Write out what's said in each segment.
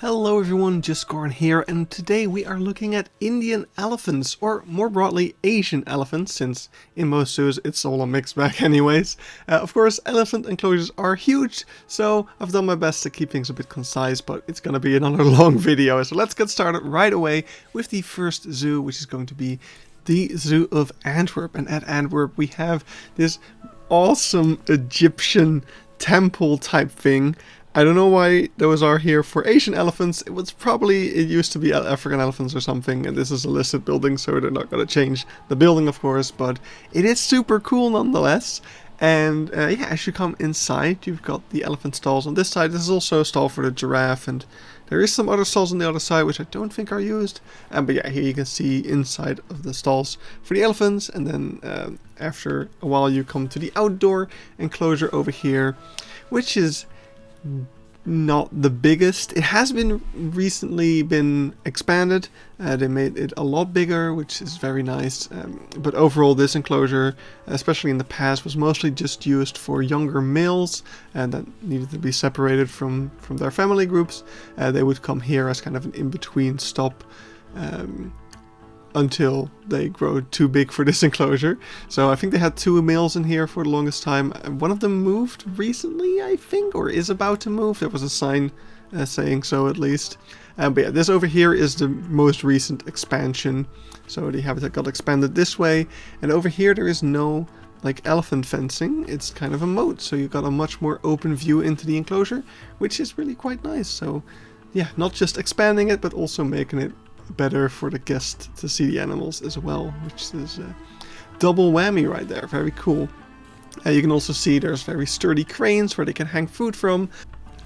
Hello everyone, Just Goran here, and today we are looking at Indian elephants, or more broadly Asian elephants, since in most zoos it's all a mixed bag anyways. Of course, elephant enclosures are huge, so I've done my best to keep things a bit concise, but it's gonna be another long video. So let's get started right away with the first zoo, which is going to be the Zoo of Antwerp. And at Antwerp we have this awesome Egyptian temple type thing. I don't know why those are here for Asian elephants. It used to be African elephants or something, and this is a listed building, so they're not going to change the building, of course, but it is super cool nonetheless. And yeah, as you come inside, you've got the elephant stalls on this side. This is also a stall for the giraffe, and there is some other stalls on the other side, which I don't think are used. But yeah, here you can see inside of the stalls for the elephants, and then after a while you come to the outdoor enclosure over here, which is not the biggest. It has been recently been expanded. They made it a lot bigger, which is very nice. But overall, this enclosure, especially in the past, was mostly just used for younger males and that needed to be separated from their family groups. They would come here as kind of an in-between stop until they grow too big for this enclosure. So I think they had two males in here for the longest time. One of them moved recently, I think, or is about to move. There was a sign saying so, at least. But yeah, this over here is the most recent expansion. So the habitat got expanded this way, and over here there is no like elephant fencing. It's kind of a moat, so you got a much more open view into the enclosure, which is really quite nice. So yeah, not just expanding it, but also making it better for the guest to see the animals as well, which is a double whammy right there. Very cool. You can also see there's very sturdy cranes where they can hang food from.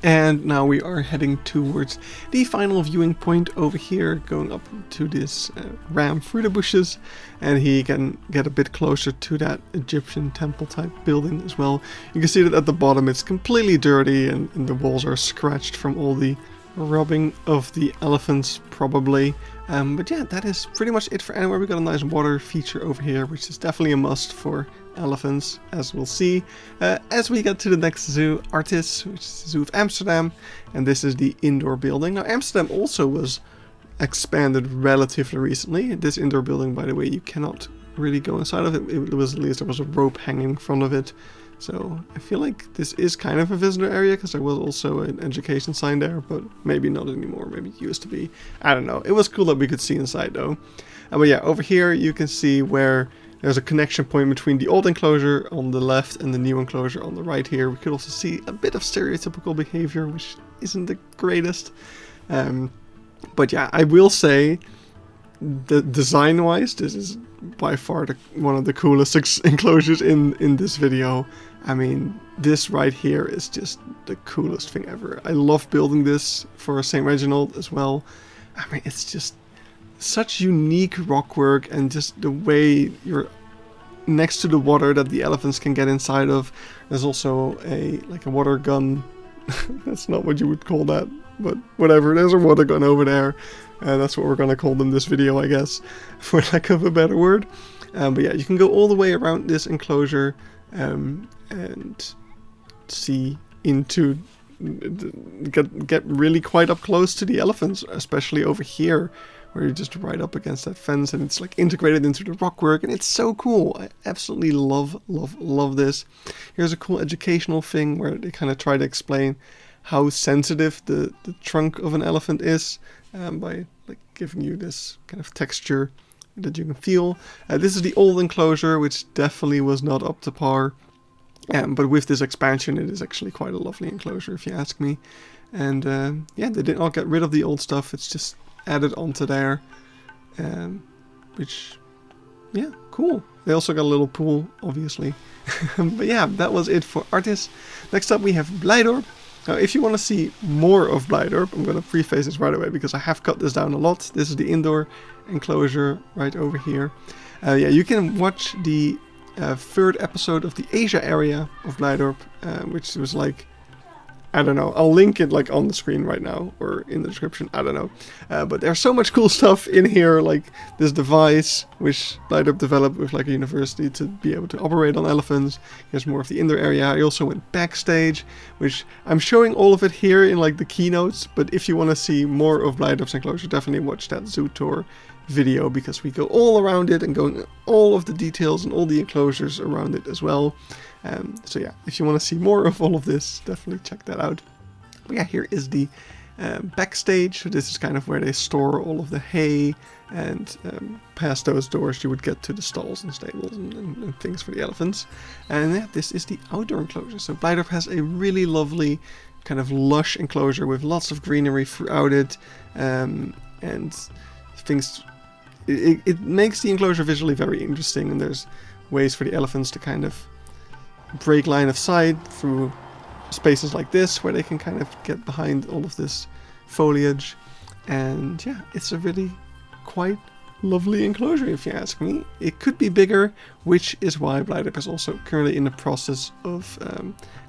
And now we are heading towards the final viewing point over here, going up to this ram through the bushes, and he can get a bit closer to that Egyptian temple type building as well. You can see that at the bottom it's completely dirty, and the walls are scratched from all the rubbing of the elephants probably. But yeah, that is pretty much it for anywhere. We got a nice water feature over here, which is definitely a must for elephants, as we'll see as we get to the next zoo, Artis, which is the Zoo of Amsterdam, and this is the indoor building. Now Amsterdam also was expanded relatively recently. This indoor building, by the way, you cannot really go inside of it. It was, at least there was a rope hanging in front of it. So I feel like this is kind of a visitor area, because there was also an education sign there, but maybe not anymore. Maybe it used to be. I don't know. It was cool that we could see inside though. But yeah, over here you can see where there's a connection point between the old enclosure on the left and the new enclosure on the right here. We could also see a bit of stereotypical behavior, which isn't the greatest. But yeah, I will say that design-wise, this is by far one of the coolest enclosures in this video. I mean, this right here is just the coolest thing ever. I love building this for St. Reginald as well. I mean, it's just such unique rock work, and just the way you're next to the water that the elephants can get inside of. There's also a water gun. That's not what you would call that, but whatever. There's a water gun over there. That's what we're gonna call them this video, I guess, for lack of a better word. But yeah, you can go all the way around this enclosure and see into get really quite up close to the elephants, especially over here, where you're just right up against that fence, and it's like integrated into the rockwork, and it's so cool. I absolutely love this. Here's a cool educational thing where they kind of try to explain how sensitive the trunk of an elephant is, by like giving you this kind of texture that you can feel. This is the old enclosure, which definitely was not up to par. But with this expansion, it is actually quite a lovely enclosure, if you ask me. And yeah, they did not get rid of the old stuff. It's just added onto there, which, yeah, cool. They also got a little pool, obviously. But yeah, that was it for Artis. Next up, we have Blijdorp. Now, if you want to see more of Blijdorp, I'm going to preface this right away because I have cut this down a lot. This is the indoor enclosure right over here. Yeah, you can watch the third episode of the Asia area of Blijdorp, which was like I don't know. I'll link it like on the screen right now or in the description. I don't know. But there's so much cool stuff in here, like this device which Blijdorp developed with like a university to be able to operate on elephants. Here's more of the indoor area. I also went backstage, which I'm showing all of it here in like the keynotes. But if you want to see more of Blijdorp's enclosure, definitely watch that zoo tour video, because we go all around it and going all of the details and all the enclosures around it as well. So yeah, if you want to see more of all of this, definitely check that out. But yeah, here is the backstage. So this is kind of where they store all of the hay, and past those doors you would get to the stalls and stables and things for the elephants. And yeah, this is the outdoor enclosure. So Blijdorp has a really lovely kind of lush enclosure with lots of greenery throughout it, and things. It makes the enclosure visually very interesting, and there's ways for the elephants to kind of break line of sight through spaces like this, where they can kind of get behind all of this foliage. And yeah, it's a really quite lovely enclosure, if you ask me. It could be bigger, which is why Blijdorp is also currently in the process of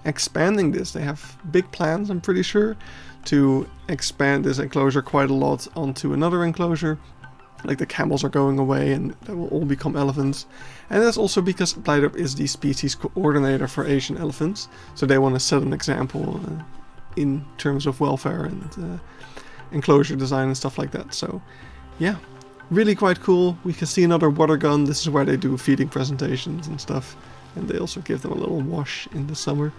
expanding this. They have big plans, I'm pretty sure, to expand this enclosure quite a lot onto another enclosure. Like the camels are going away and they will all become elephants. And that's also because Blijdorp is the species coordinator for Asian elephants. So they want to set an example in terms of welfare and enclosure design and stuff like that. So yeah, really quite cool. We can see another water gun. This is where they do feeding presentations and stuff. And they also give them a little wash in the summer.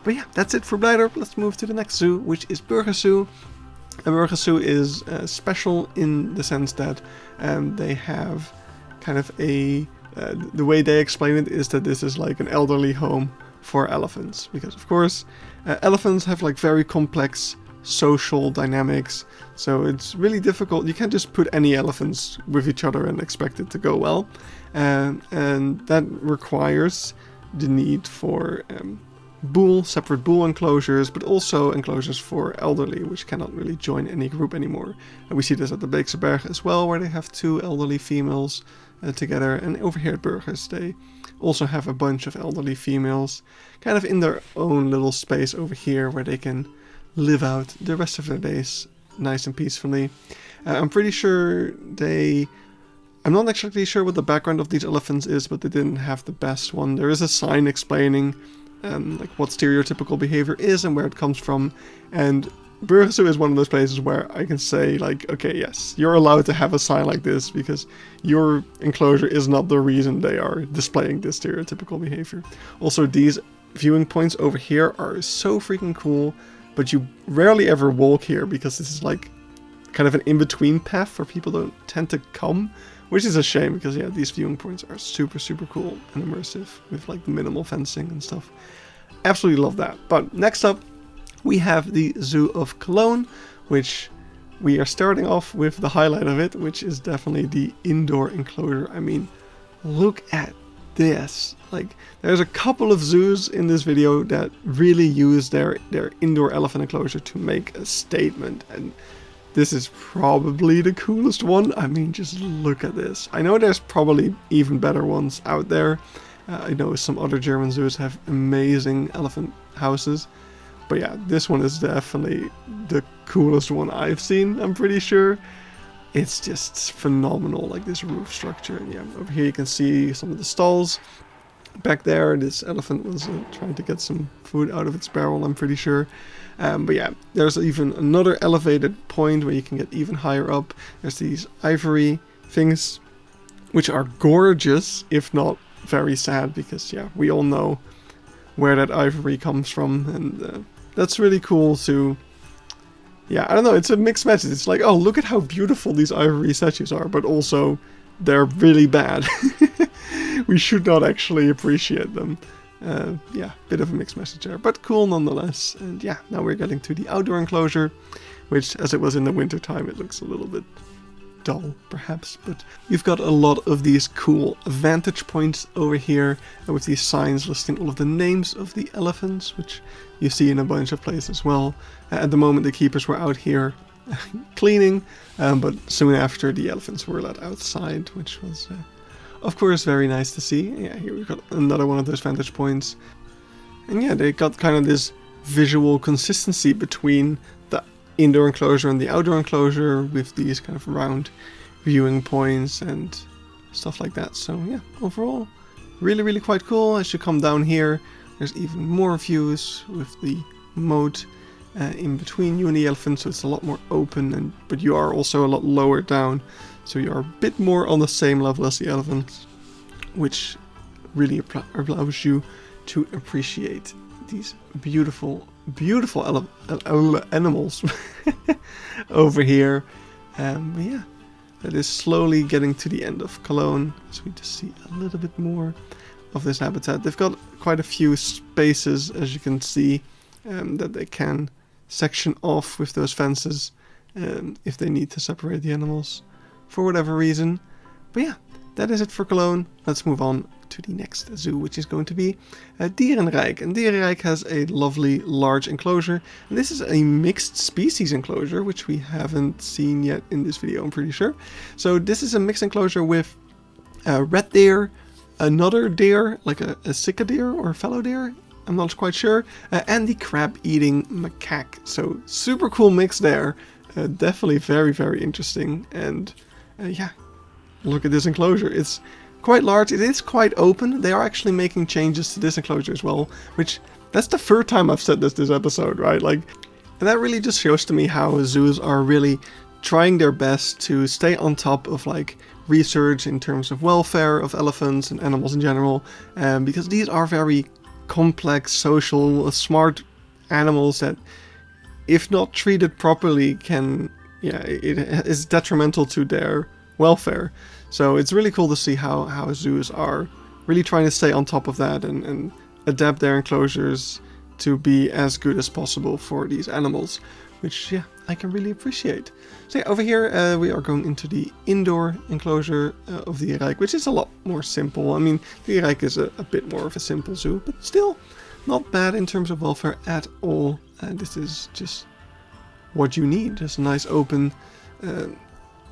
But yeah, that's it for Blijdorp. Let's move to the next zoo, which is Burger Zoo. Burger Zoo is special in the sense that they have kind of a... the way they explain it is that this is like an elderly home for elephants. Because of course, elephants have like very complex social dynamics. So it's really difficult. You can't just put any elephants with each other and expect it to go well. And that requires the need for... separate bull enclosures, but also enclosures for elderly, which cannot really join any group anymore. And we see this at the Beekse Berg as well, where they have two elderly females together. And over here at Burgers, they also have a bunch of elderly females, kind of in their own little space over here, where they can live out the rest of their days nice and peacefully. I'm pretty sure I'm not actually sure what the background of these elephants is, but they didn't have the best one. There is a sign explaining like what stereotypical behavior is and where it comes from. And Burger Zoo is one of those places where I can say, like, okay, yes, you're allowed to have a sign like this because your enclosure is not the reason they are displaying this stereotypical behavior. Also, these viewing points over here are so freaking cool, but you rarely ever walk here because this is like kind of an in-between path where people don't tend to come, which is a shame because, yeah, these viewing points are super, super cool and immersive with like minimal fencing and stuff. Absolutely love that. But next up, we have the Zoo of Cologne, which we are starting off with the highlight of it, which is definitely the indoor enclosure. I mean, look at this. Like, there's a couple of zoos in this video that really use their indoor elephant enclosure to make a statement, and this is probably the coolest one. I mean, just look at this. I know there's probably even better ones out there. I know some other German zoos have amazing elephant houses. But yeah, this one is definitely the coolest one I've seen, I'm pretty sure. It's just phenomenal, like this roof structure. And yeah, over here you can see some of the stalls. Back there, this elephant was trying to get some food out of its barrel, I'm pretty sure. But yeah, there's even another elevated point where you can get even higher up. There's these ivory things, which are gorgeous, if not very sad, because yeah, we all know where that ivory comes from, and that's really cool to... Yeah, I don't know, it's a mixed message. It's like, oh, look at how beautiful these ivory statues are, but also they're really bad. We should not actually appreciate them. Yeah, bit of a mixed message there, but cool nonetheless. And yeah, now we're getting to the outdoor enclosure, which, as it was in the winter time, it looks a little bit dull perhaps, but you've got a lot of these cool vantage points over here, and with these signs listing all of the names of the elephants, which you see in a bunch of places as well. At the moment the keepers were out here cleaning, but soon after the elephants were let outside, which was of course very nice to see. Yeah, here we've got another one of those vantage points, and yeah, they got kind of this visual consistency between the indoor enclosure and the outdoor enclosure with these kind of round viewing points and stuff like that. So yeah, overall, really quite cool. As you come down here, there's even more views with the moat in between you and the elephant, so it's a lot more open, but you are also a lot lower down, so you are a bit more on the same level as the elephants, which really allows you to appreciate these beautiful animals over here. But yeah, that is slowly getting to the end of Cologne, so we just see a little bit more of this habitat. They've got quite a few spaces, as you can see, that they can section off with those fences if they need to separate the animals for whatever reason. But yeah, that is it for Cologne. Let's move on to the next zoo, which is going to be Dierenrijk. And Dierenrijk has a lovely large enclosure. And this is a mixed species enclosure, which we haven't seen yet in this video, I'm pretty sure. So this is a mixed enclosure with red deer, another deer, like a sika deer or a fallow deer, I'm not quite sure, and the crab-eating macaque. So super cool mix there. Definitely very interesting. And yeah, look at this enclosure. It's quite large. It is quite open. They are actually making changes to this enclosure as well, which that's the third time I've said this episode, right? Like, and that really just shows to me how zoos are really trying their best to stay on top of like research in terms of welfare of elephants and animals in general, because these are very complex, social, smart animals that, if not treated properly, can, yeah, it is detrimental to their welfare. So it's really cool to see how zoos are really trying to stay on top of that and adapt their enclosures to be as good as possible for these animals, which, yeah, I can really appreciate. So yeah, over here we are going into the indoor enclosure of the Dierenrijk, which is a lot more simple. I mean, the Dierenrijk is a bit more of a simple zoo, but still not bad in terms of welfare at all. And this is just what you need. Just a nice open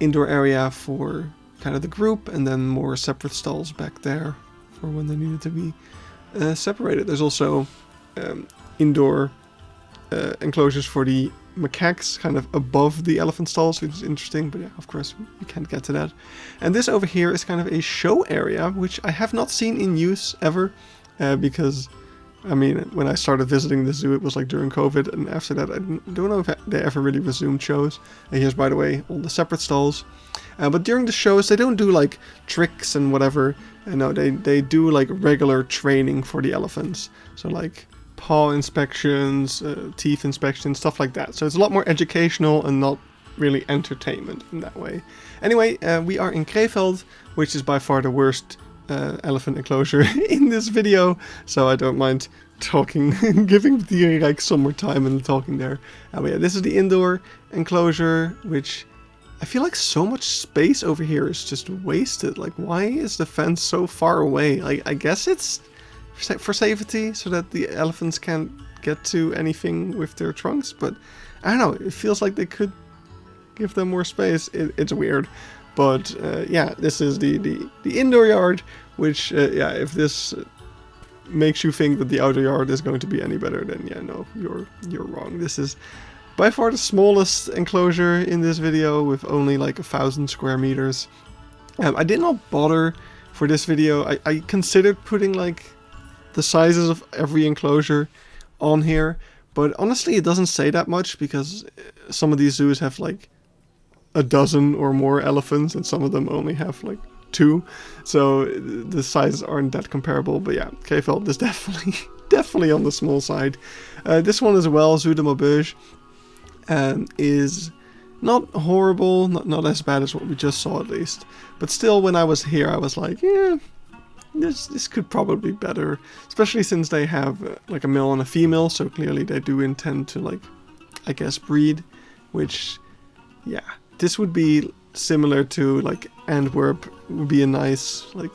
indoor area for kind of the group, and then more separate stalls back there for when they needed to be separated. There's also indoor enclosures for the macaques kind of above the elephant stalls, which is interesting, but yeah, of course we can't get to that. And this over here is kind of a show area, which I have not seen in use ever, because I mean, when I started visiting the zoo, it was like during COVID, and after that I don't know if they ever really resumed shows. And here's, by the way, all the separate stalls. But during the shows, they don't do like tricks and whatever. No, they do like regular training for the elephants. So like paw inspections, teeth inspections, stuff like that. So it's a lot more educational and not really entertainment in that way. Anyway, we are in Krefeld, which is by far the worst elephant enclosure in this video, so I don't mind talking, giving the Dierenrijk some more time and talking there. But yeah, this is the indoor enclosure, which I feel like so much space over here is just wasted. Like, why is the fence so far away? Like, I guess it's for safety, so that the elephants can't get to anything with their trunks, but I don't know, it feels like they could give them more space. It's weird. But yeah, this is the indoor yard, which, yeah, if this makes you think that the outer yard is going to be any better, then yeah, no, you're wrong. This is by far the smallest enclosure in this video, with only like 1,000 square meters. I did not bother for this video. I considered putting like the sizes of every enclosure on here, but honestly it doesn't say that much, because some of these zoos have like a dozen or more elephants, and some of them only have like 2, so the sizes aren't that comparable. But yeah, Krefeld is definitely on the small side. This one as well, Zoo de Maubeuge, is not horrible, not as bad as what we just saw at least, but still, when I was here I was like, yeah, this could probably be better, especially since they have like a male and a female, so clearly they do intend to, like, I guess, breed, which, yeah, this would be similar to like Antwerp, would be a nice like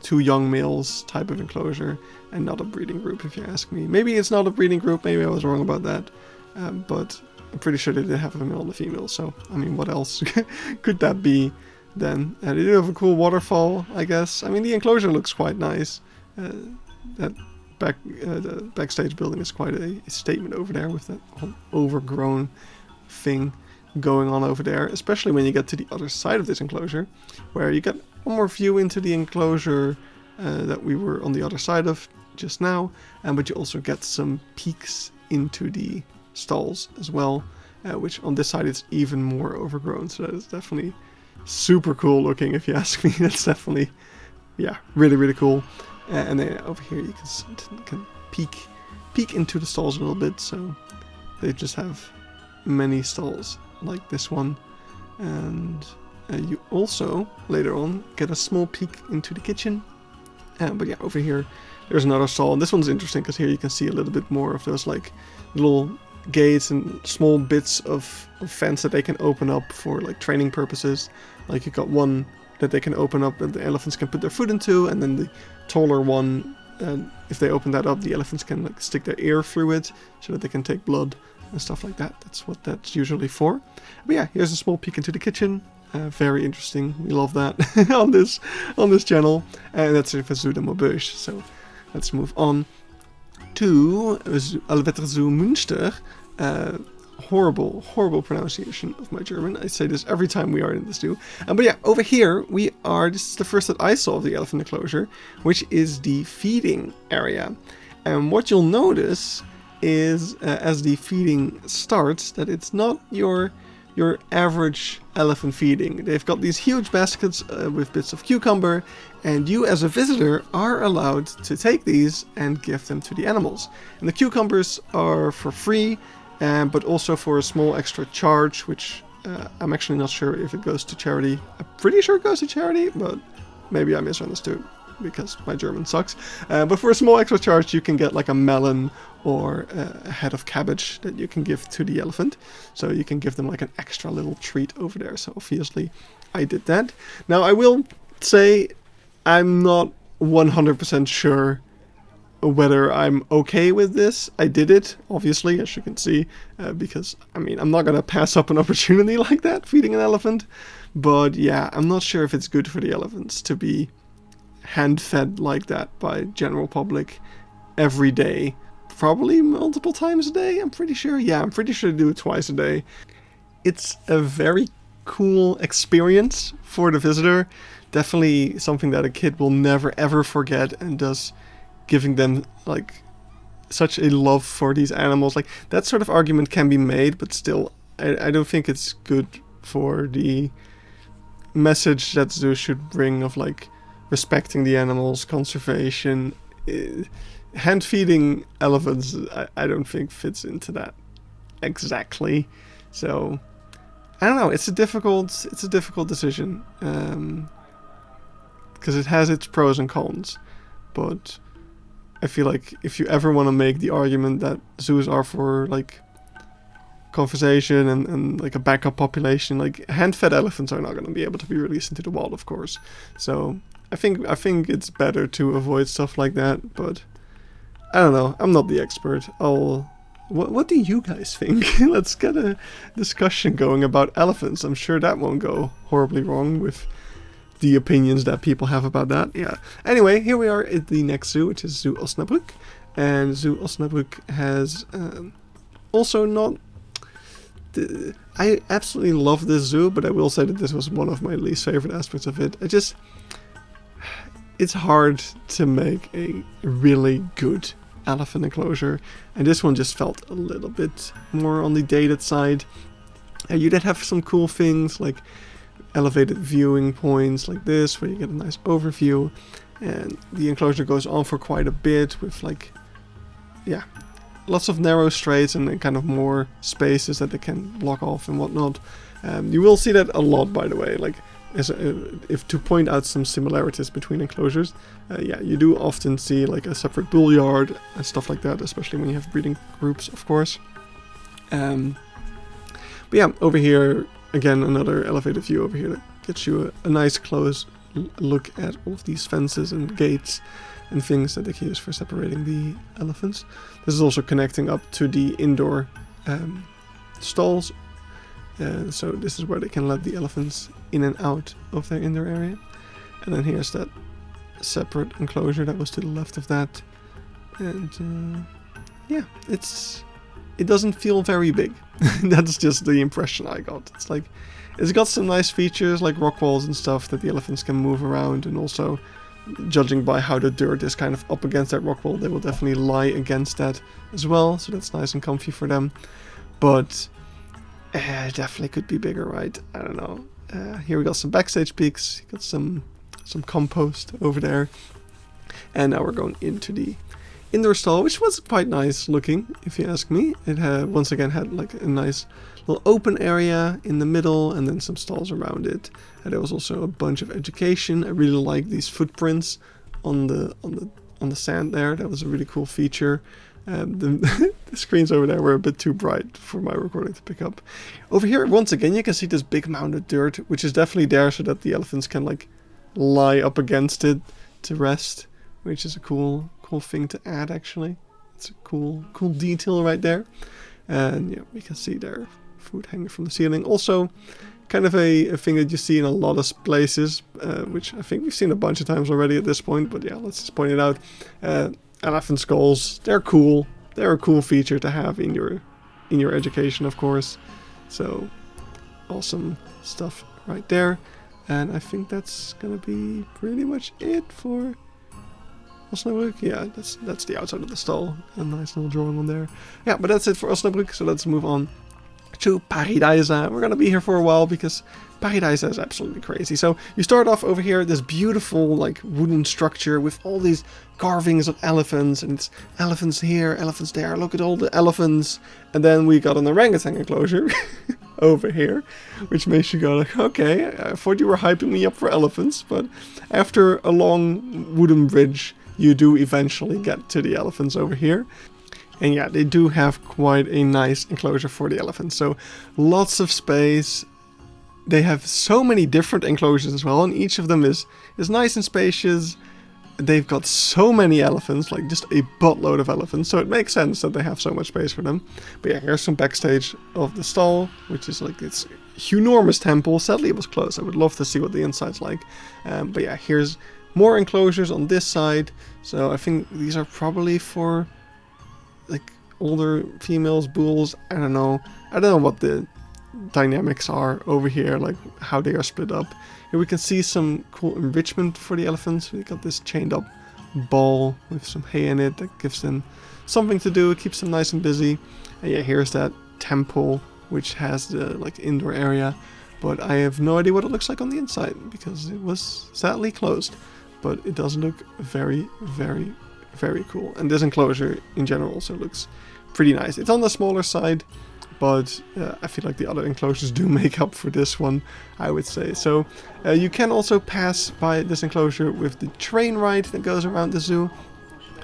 2 young males type of enclosure, and not a breeding group, if you ask me. Maybe it's not a breeding group, maybe I was wrong about that, but I'm pretty sure they did have a male and a female, so I mean, what else could that be then? They do have a cool waterfall, I guess. I mean, the enclosure looks quite nice. That the backstage building is quite a statement over there with that whole overgrown thing going on over there, especially when you get to the other side of this enclosure, where you get one more view into the enclosure that we were on the other side of just now, but you also get some peeks into the stalls as well, which on this side is even more overgrown, so that is definitely super cool looking, if you ask me. That's definitely, yeah, really, really cool. And then over here you can peek into the stalls a little bit, so they just have many stalls like this one, and you also later on get a small peek into the kitchen. But yeah, over here there's another stall, and this one's interesting because here you can see a little bit more of those like little gates and small bits of fence that they can open up for like training purposes. Like you got one that they can open up and the elephants can put their foot into, and then the taller one, if they open that up, the elephants can like stick their ear through it so that they can take blood and stuff like that. That's what that's usually for. But yeah, here's a small peek into the kitchen. Very interesting. We love that on this channel. And that's it for Zoo de Maubeuge. So let's move on to Allwetterzoo Münster. Horrible pronunciation of my German. I say this every time we are in the zoo. But yeah, over here we are. This is the first that I saw of the elephant enclosure, which is the feeding area. And what you'll notice is as the feeding starts, that it's not your average elephant feeding. They've got these huge baskets with bits of cucumber, and you as a visitor are allowed to take these and give them to the animals. And the cucumbers are for free, but also for a small extra charge, which I'm actually not sure if it goes to charity. I'm pretty sure it goes to charity, but maybe I misunderstood because my German sucks. But for a small extra charge you can get like a melon or a head of cabbage that you can give to the elephant. So you can give them like an extra little treat over there. So obviously I did that. Now I will say I'm not 100% sure whether I'm okay with this. I did it, obviously, as you can see, because, I mean, I'm not going to pass up an opportunity like that, feeding an elephant. But yeah, I'm not sure if it's good for the elephants to be hand-fed like that by general public every day. Probably multiple times a day, I'm pretty sure. Yeah, I'm pretty sure they do it twice a day. It's a very cool experience for the visitor. Definitely something that a kid will never ever forget, and does giving them like such a love for these animals. Like that sort of argument can be made, but still I don't think it's good for the message that zoos should bring of like respecting the animals, conservation. Hand feeding elephants I don't think fits into that exactly. So I don't know, it's a difficult decision, because it has its pros and cons. But I feel like if you ever want to make the argument that zoos are for like conservation and like a backup population, like hand-fed elephants are not going to be able to be released into the wild, of course. So I think it's better to avoid stuff like that. But I don't know, I'm not the expert. What do you guys think? Let's get a discussion going about elephants. I'm sure that won't go horribly wrong with the opinions that people have about that. Yeah. Anyway, here we are at the next zoo, which is Zoo Osnabrück. And Zoo Osnabrück has also not... I absolutely love this zoo, but I will say that this was one of my least favorite aspects of it. It's hard to make a really good elephant enclosure, and this one just felt a little bit more on the dated side. You did have some cool things like elevated viewing points like this, where you get a nice overview, and the enclosure goes on for quite a bit with like, yeah, lots of narrow straights and then kind of more spaces that they can block off and whatnot. You will see that a lot, by the way, like if to point out some similarities between enclosures. Yeah, you do often see like a separate bull yard and stuff like that, especially when you have breeding groups, of course. But yeah, over here again, another elevated view over here that gets you a nice close look at all of these fences and gates and things that they can use for separating the elephants. This is also connecting up to the indoor stalls. So this is where they can let the elephants in and out of their indoor area. And then here's that separate enclosure that was to the left of that, And yeah, it doesn't feel very big. That's just the impression I got. It's like, it's got some nice features like rock walls and stuff that the elephants can move around, and also, judging by how the dirt is kind of up against that rock wall, they will definitely lie against that as well, so that's nice and comfy for them. But it definitely could be bigger, right? I don't know. Here we got some backstage peaks, got some compost over there, and now we're going into the indoor stall, which was quite nice looking, if you ask me. It had, once again, had like a nice little open area in the middle, and then some stalls around it. And there was also a bunch of education. I really like these footprints on the sand there. That was a really cool feature. The screens over there were a bit too bright for my recording to pick up. Over here, once again, you can see this big mound of dirt, which is definitely there so that the elephants can like lie up against it to rest, which is a cool thing to add. Actually, it's a cool detail right there. And yeah, we can see their food hanging from the ceiling. Also, kind of a thing that you see in a lot of places, which I think we've seen a bunch of times already at this point. But yeah, let's just point it out. Elephant skulls, they're cool. They're a cool feature to have in your education, of course. So awesome stuff right there. And I think that's gonna be pretty much it for Osnabrück. Yeah, that's the outside of the stall. A nice little drawing on there. Yeah, but that's it for Osnabrück. So let's move on to Pairi Daiza. We're gonna be here for a while because Pairi Daiza is absolutely crazy. So you start off over here, this beautiful like wooden structure with all these carvings of elephants, and it's elephants here, elephants there. Look at all the elephants. And then we got an orangutan enclosure over here, which makes you go like, okay, I thought you were hyping me up for elephants, but after a long wooden bridge, you do eventually get to the elephants over here. And yeah, they do have quite a nice enclosure for the elephants. So lots of space. They have so many different enclosures as well, and each of them is nice and spacious. They've got so many elephants, like just a buttload of elephants, so it makes sense that they have so much space for them. But yeah, here's some backstage of the stall, which is like this enormous temple. Sadly, it was closed. I would love to see what the inside's like. But yeah, here's more enclosures on this side. So I think these are probably for like older females, bulls. I don't know what the dynamics are over here, like how they are split up. Here we can see some cool enrichment for the elephants. We got this chained up ball with some hay in it that gives them something to do. It keeps them nice and busy. And yeah, here's that temple which has the like indoor area, but I have no idea what it looks like on the inside because it was sadly closed. But it does look very, very, very cool. And this enclosure in general also looks pretty nice. It's on the smaller side, but I feel like the other enclosures do make up for this one, I would say. So you can also pass by this enclosure with the train ride that goes around the zoo.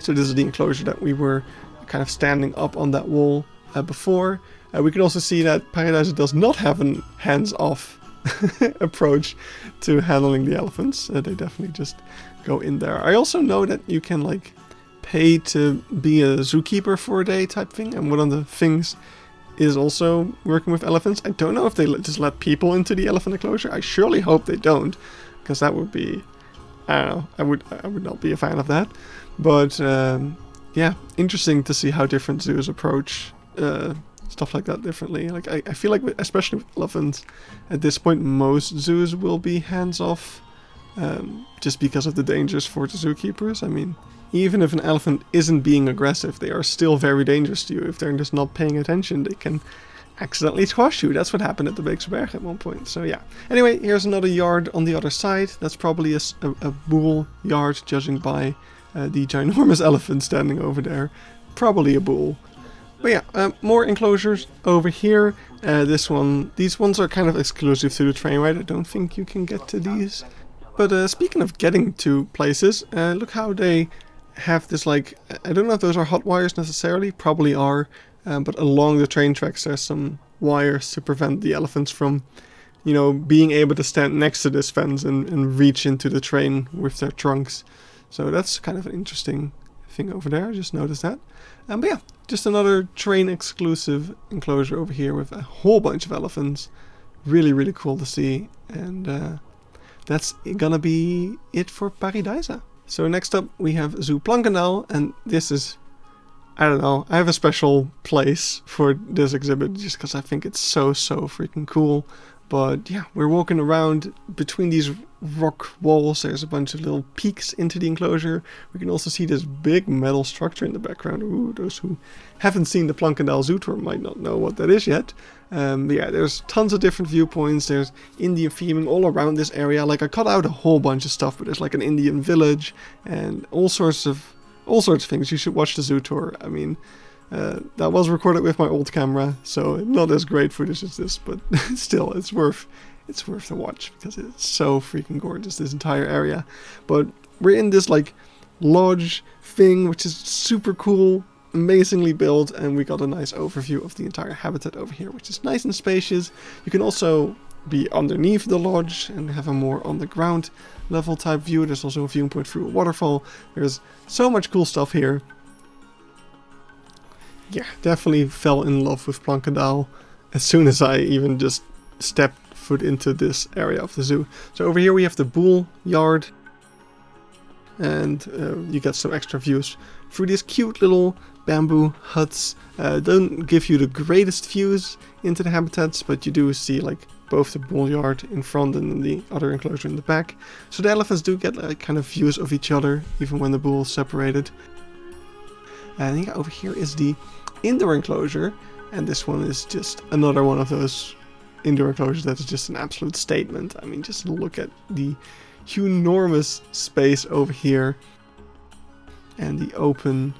So this is the enclosure that we were kind of standing up on that wall before. We can also see that Pairi Daiza does not have a hands-off approach to handling the elephants. They definitely just go in there. I also know that you can like pay to be a zookeeper for a day type thing, and one of the things is also working with elephants. I don't know if they just let people into the elephant enclosure. I surely hope they don't, because that would be, I don't know, I would not be a fan of that. But yeah, interesting to see how different zoos approach stuff like that differently. Like I feel like, especially with elephants, at this point most zoos will be hands-off, just because of the dangers for the zookeepers. I mean, even if an elephant isn't being aggressive, they are still very dangerous to you. If they're just not paying attention, they can accidentally squash you. That's what happened at the Beekse Berg at one point. So yeah. Anyway, here's another yard on the other side. That's probably a bull yard, judging by the ginormous elephant standing over there. Probably a bull. But yeah, more enclosures over here. These ones are kind of exclusive to the train ride. I don't think you can get to these. But speaking of getting to places, look how they have this, like, I don't know if those are hot wires necessarily, probably are, but along the train tracks there's some wires to prevent the elephants from, you know, being able to stand next to this fence and reach into the train with their trunks. So that's kind of an interesting thing over there. I just noticed that. But yeah, just another train exclusive enclosure over here with a whole bunch of elephants. Really, really cool to see. And that's gonna be it for Pairi Daiza. So next up we have Zoo Planckendael, and this is I don't know, I have a special place for this exhibit just because I think it's so freaking cool. But yeah, we're walking around between these rock walls. There's a bunch of little peaks into the enclosure. We can also see this big metal structure in the background. Ooh, those who haven't seen the Planckendael Zoo tour might not know what that is yet. Yeah, there's tons of different viewpoints. There's Indian theming all around this area. Like, I cut out a whole bunch of stuff, but there's like an Indian village and all sorts of things. You should watch the zoo tour. I mean, that was recorded with my old camera, so not as great footage as this, but still, it's worth the watch because it's so freaking gorgeous, this entire area. But we're in this like lodge thing, which is super cool, amazingly built, and we got a nice overview of the entire habitat over here, which is nice and spacious. You can also be underneath the lodge and have a more on the ground level type view. There's also a viewing point through a waterfall. There's so much cool stuff here. Yeah, definitely fell in love with Planckendael as soon as I even just stepped foot into this area of the zoo. So over here we have the bull yard, and you get some extra views through these cute little bamboo huts. Don't give you the greatest views into the habitats, but you do see like both the bull yard in front and the other enclosure in the back. So the elephants do get like kind of views of each other even when the bull is separated. And yeah, over here is the indoor enclosure, and this one is just another one of those indoor enclosures that's just an absolute statement. I mean, just look at the enormous space over here and the open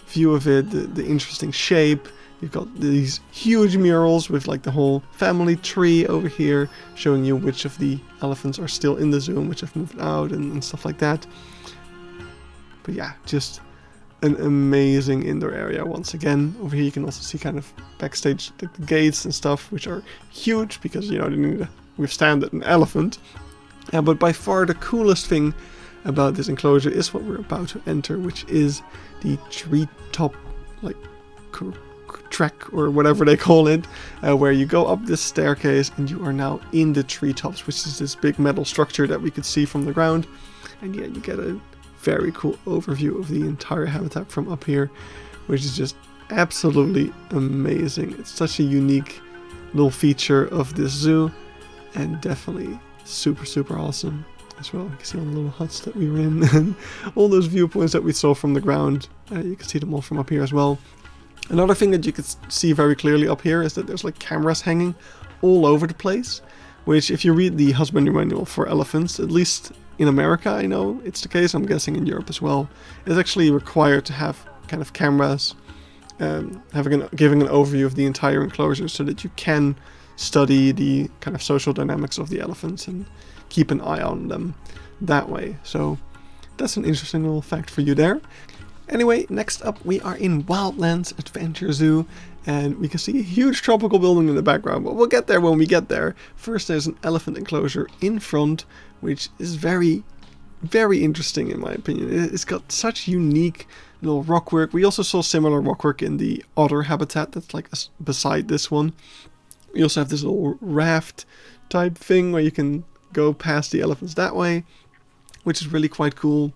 view of it, the interesting shape. You've got these huge murals with like the whole family tree over here, showing you which of the elephants are still in the zoo and which have moved out and stuff like that. But yeah, just an amazing indoor area once again. Over here you can also see kind of backstage like the gates and stuff, which are huge because, you know, they need to withstand an elephant. But by far the coolest thing about this enclosure is what we're about to enter, which is the treetop like track or whatever they call it, where you go up this staircase and you are now in the treetops, which is this big metal structure that we could see from the ground. And yeah, you get a very cool overview of the entire habitat from up here, which is just absolutely amazing. It's such a unique little feature of this zoo, and definitely super awesome as well. You can see all the little huts that we were in and all those viewpoints that we saw from the ground. You can see them all from up here as well. Another thing that you can see very clearly up here is that there's like cameras hanging all over the place, which if you read the husbandry manual for elephants, at least in America, I know it's the case, I'm guessing in Europe as well, it's actually required to have kind of cameras giving an overview of the entire enclosure so that you can study the kind of social dynamics of the elephants and keep an eye on them that way. So that's an interesting little fact for you there. Anyway, next up we are in Wildlands Adventure Zoo, and we can see a huge tropical building in the background, but we'll get there when we get there. First, there's an elephant enclosure in front, which is very interesting in my opinion. It's got such unique little rockwork. We also saw similar rockwork in the otter habitat that's like beside this one. We also have this little raft type thing where you can go past the elephants that way, which is really quite cool.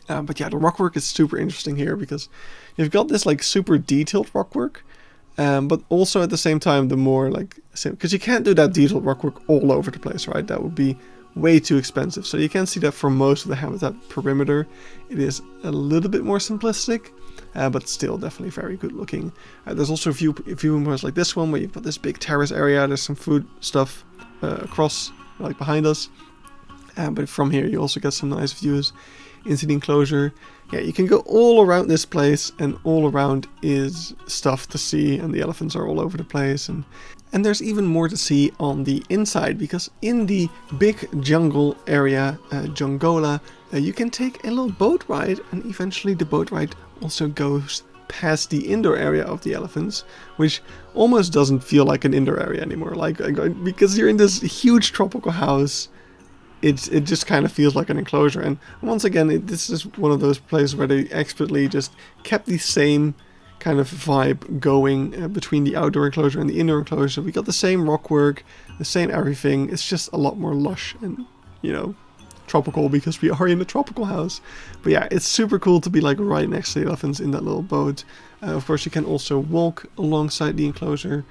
But yeah, the rockwork is super interesting here because you've got this like super detailed rockwork, but also at the same time the more like, because you can't do that detailed rockwork all over the place, right? That would be way too expensive. So you can see that for most of the habitat perimeter, it is a little bit more simplistic, but still definitely very good looking. There's also viewing points like this one where you've got this big terrace area. There's some food stuff across, like behind us, but from here you also get some nice views into the enclosure. Yeah, you can go all around this place, and all around is stuff to see, and the elephants are all over the place, and there's even more to see on the inside, because in the big jungle area, Jungola, you can take a little boat ride, and eventually the boat ride also goes past the indoor area of the elephants, which almost doesn't feel like an indoor area anymore, like because you're in this huge tropical house. It just kind of feels like an enclosure. And once again, this is one of those places where they expertly just kept the same kind of vibe going between the outdoor enclosure and the indoor enclosure. We got the same rockwork, the same everything. It's just a lot more lush and, you know, tropical because we are in a tropical house. But yeah, it's super cool to be like right next to the elephants in that little boat. Of course, you can also walk alongside the enclosure.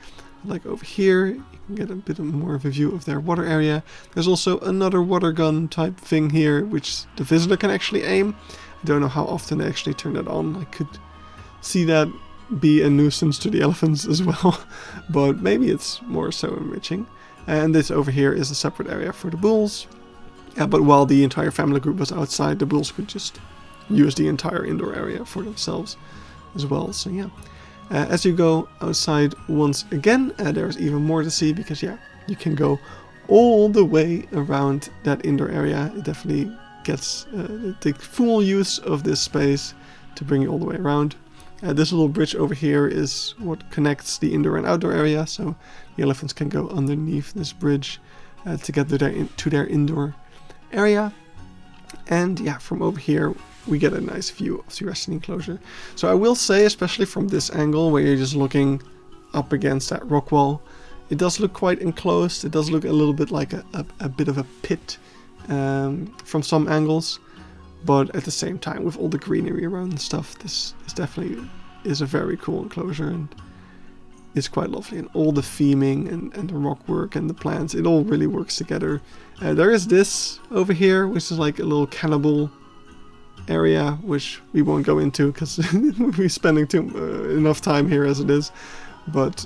Like over here, you can get a bit more of a view of their water area. There's also another water gun type thing here, which the visitor can actually aim. I don't know how often they actually turn that on. I could see that be a nuisance to the elephants as well, but maybe it's more so enriching. And this over here is a separate area for the bulls. But while the entire family group was outside, the bulls could just use the entire indoor area for themselves as well. So yeah. As you go outside once again, there's even more to see because yeah, you can go all the way around that indoor area. It definitely gets the full use of this space to bring you all the way around. This little bridge over here is what connects the indoor and outdoor area, so the elephants can go underneath this bridge to get to their indoor area. And yeah, from over here we get a nice view of the rest of the enclosure. So I will say, especially from this angle where you're just looking up against that rock wall, it does look quite enclosed. It does look a little bit like a bit of a pit from some angles, but at the same time, with all the greenery around and stuff, this definitely is a very cool enclosure and it's quite lovely. And all the theming and the rock work and the plants, it all really works together. There is this over here, which is like a little cannibal area, which we won't go into because we're spending enough time here as it is. But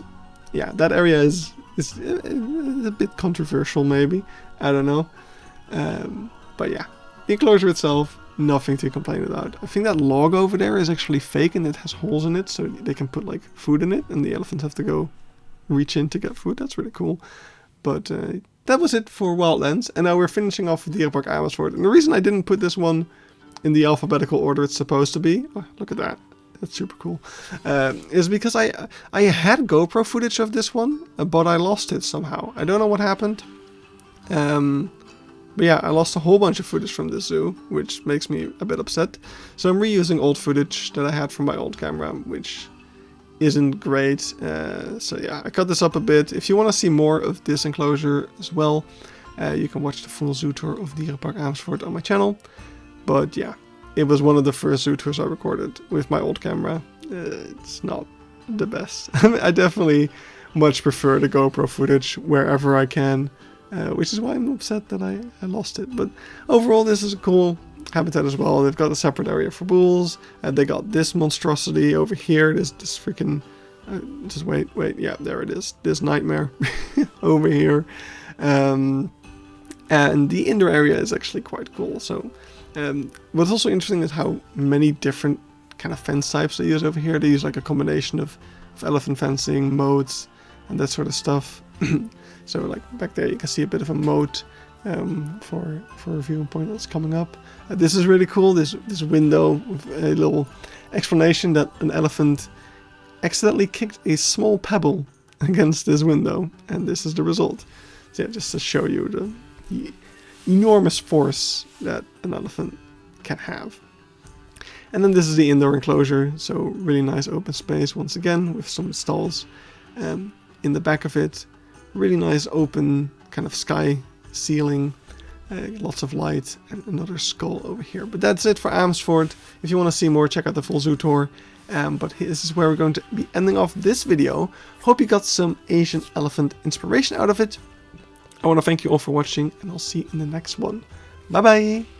yeah, that area is a bit controversial, maybe. I don't know. But yeah, the enclosure itself, nothing to complain about. I think that log over there is actually fake and it has holes in it, so they can put like food in it, and the elephants have to go reach in to get food. That's really cool. But that was it for Wildlands, and now we're finishing off with Dierenpark Amersfoort. And the reason I didn't put this one in the alphabetical order it's supposed to be, oh, look at that, that's super cool, is because I had GoPro footage of this one, but I lost it somehow. I don't know what happened. But yeah, I lost a whole bunch of footage from this zoo, which makes me a bit upset. So I'm reusing old footage that I had from my old camera, which isn't great. So yeah, I cut this up a bit. If you want to see more of this enclosure as well, you can watch the full zoo tour of Dierenpark Amersfoort on my channel. But yeah, it was one of the first zoo tours I recorded with my old camera. It's not the best. I definitely much prefer the GoPro footage wherever I can, which is why I'm upset that I lost it. But overall, this is a cool habitat as well. They've got a separate area for bulls. They got this monstrosity over here. This freaking... just wait, yeah, there it is. This nightmare over here. And the indoor area is actually quite cool. So what's also interesting is how many different kind of fence types they use over here. They use like a combination of elephant fencing, moats, and that sort of stuff. So like back there you can see a bit of a moat for a viewing point that's coming up. This is really cool, this window with a little explanation that an elephant accidentally kicked a small pebble against this window, and this is the result. So yeah, just to show you the enormous force that an elephant can have. And then this is the indoor enclosure, so really nice open space once again with some stalls in the back of it. Really nice open kind of sky ceiling, lots of light, and another skull over here. But that's it for Amersfoort. If you want to see more, check out the full zoo tour. But this is where we're going to be ending off this video. Hope you got some Asian elephant inspiration out of it. I want to thank you all for watching, and I'll see you in the next one. Bye bye!